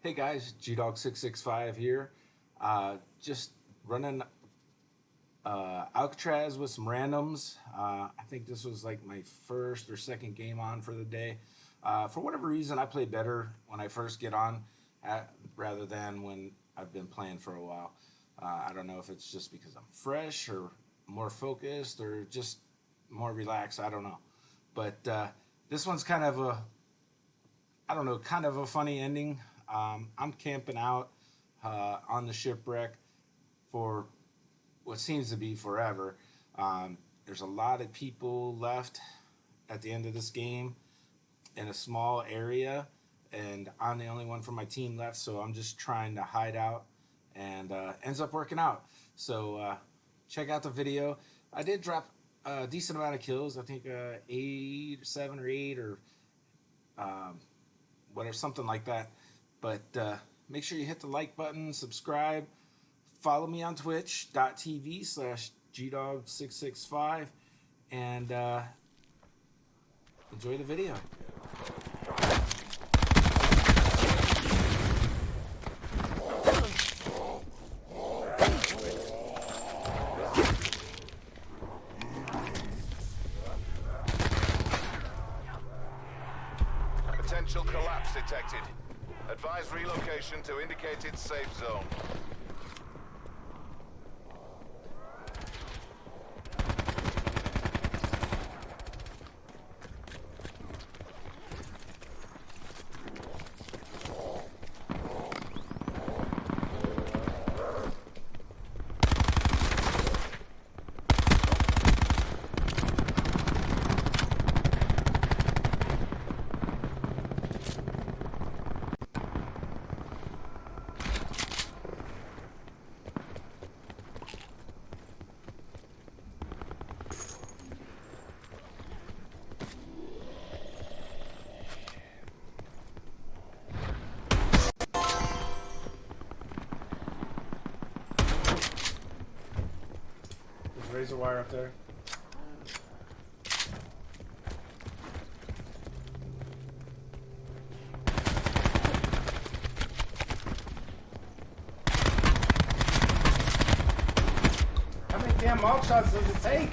Hey guys, GDog665 here. Just running Alcatraz with some randoms. I think this was like my first or second game on for the day. For whatever reason, I play better when I first get on rather than when I've been playing for a while. I don't know if it's just because I'm fresh or more focused or just more relaxed. I don't know. But this one's kind of a funny ending. I'm camping out on the shipwreck for what seems to be forever. There's a lot of people left at the end of this game in a small area, and I'm the only one from my team left, so I'm just trying to hide out, and ends up working out. So check out the video. I did drop a decent amount of kills. I think 7 or 8 or whatever, something like that. But make sure you hit the like button, subscribe, follow me on twitch.tv/gdog665, and enjoy the video. Potential collapse detected. Advise relocation to indicated safe zone. Razor wire up there. How many damn mug shots does it take?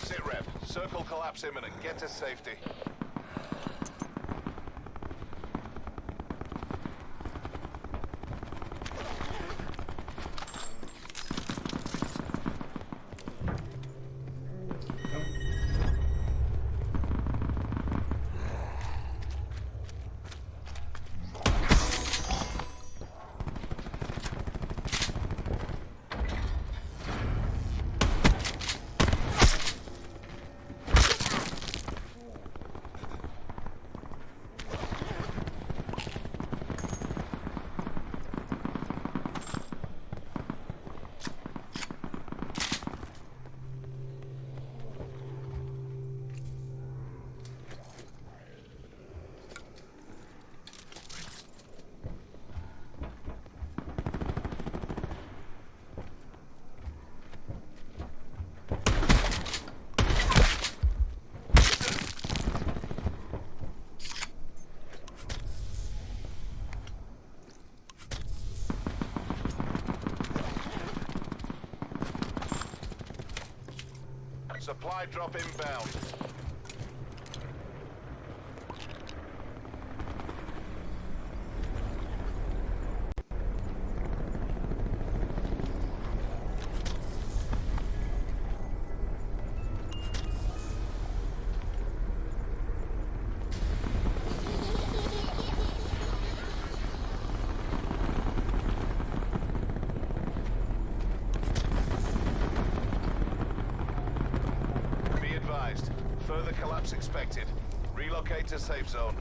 Sit rep. Circle collapse imminent. Get to safety. Supply drop inbound. collapse expected. Relocate to safe zone.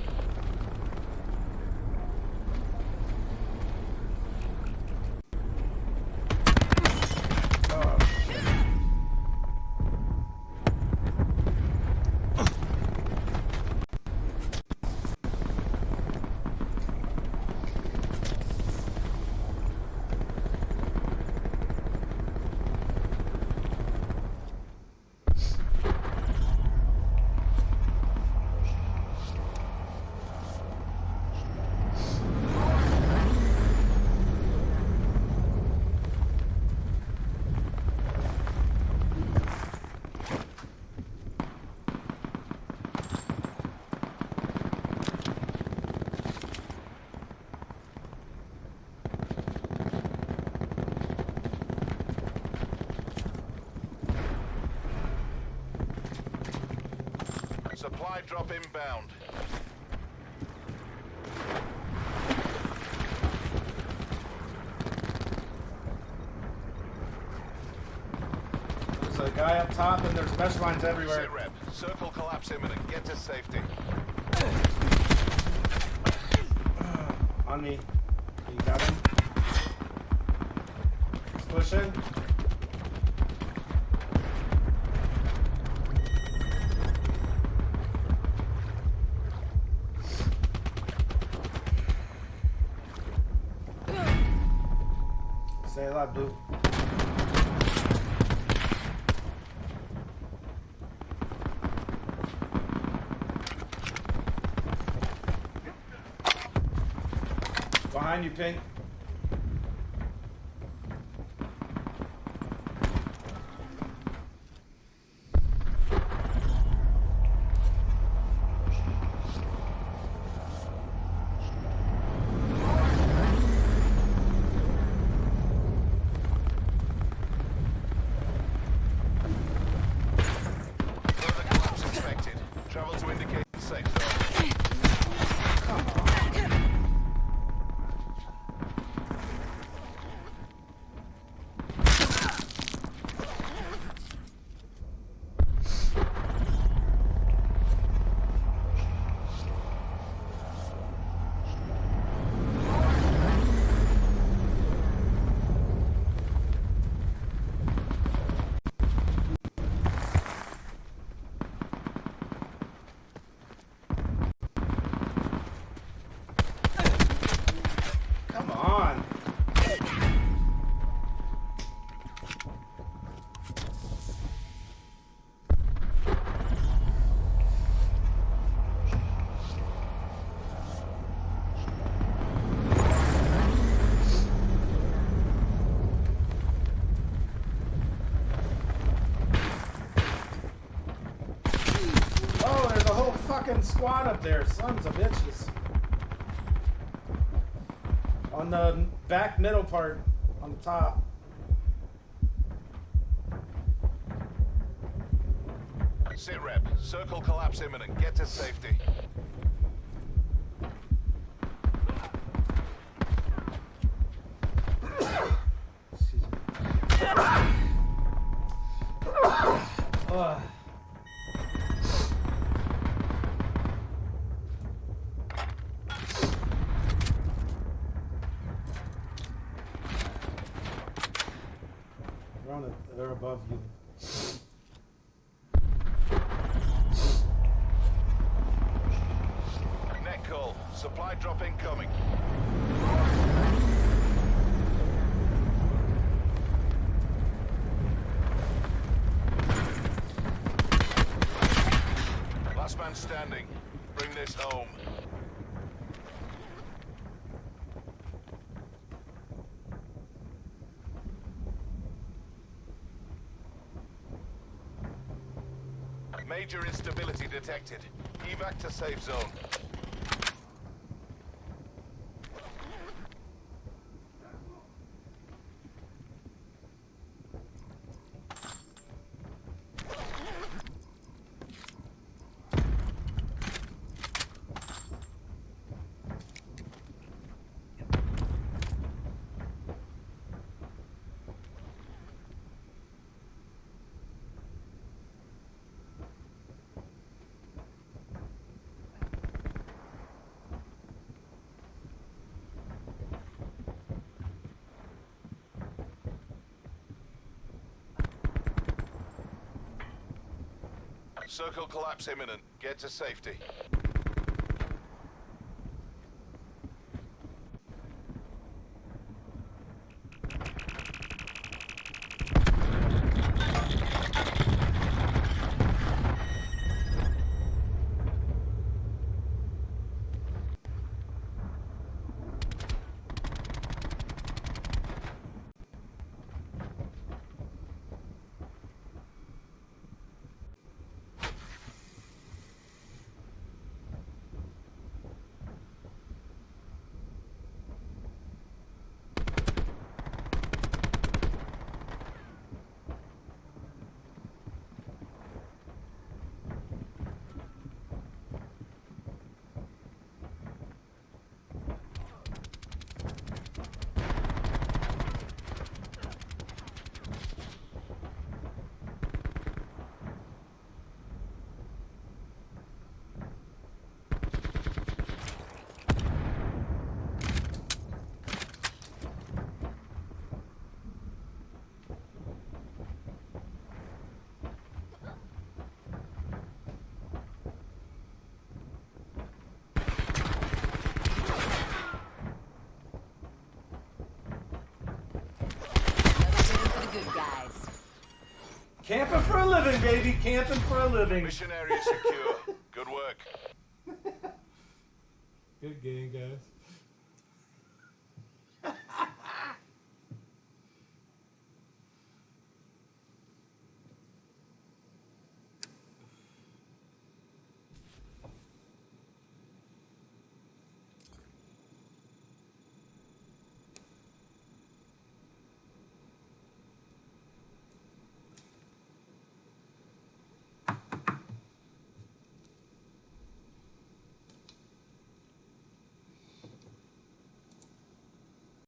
Supply drop inbound. There's a guy up top and there's mesh lines everywhere. Sit rep. Circle collapse imminent. Get to safety. On me. You got him? He's pushing. Stay alive, Blue. Behind you, Pink. Further collapse expected. Travel to indicate safe zone. Come on. Oh, there's a whole fucking squad up there, sons of bitches. On the back middle part, on the top. Sit rep. Circle collapse imminent. Get to safety. Ugh. They're above you. Net call. Supply drop incoming. Last man standing. Bring this home. Major instability detected. Evac to safe zone. Circle collapse imminent. Get to safety. Good guys. Camping for a living, baby. Camping for a living. Mission area secure. Good work. Good game, guys.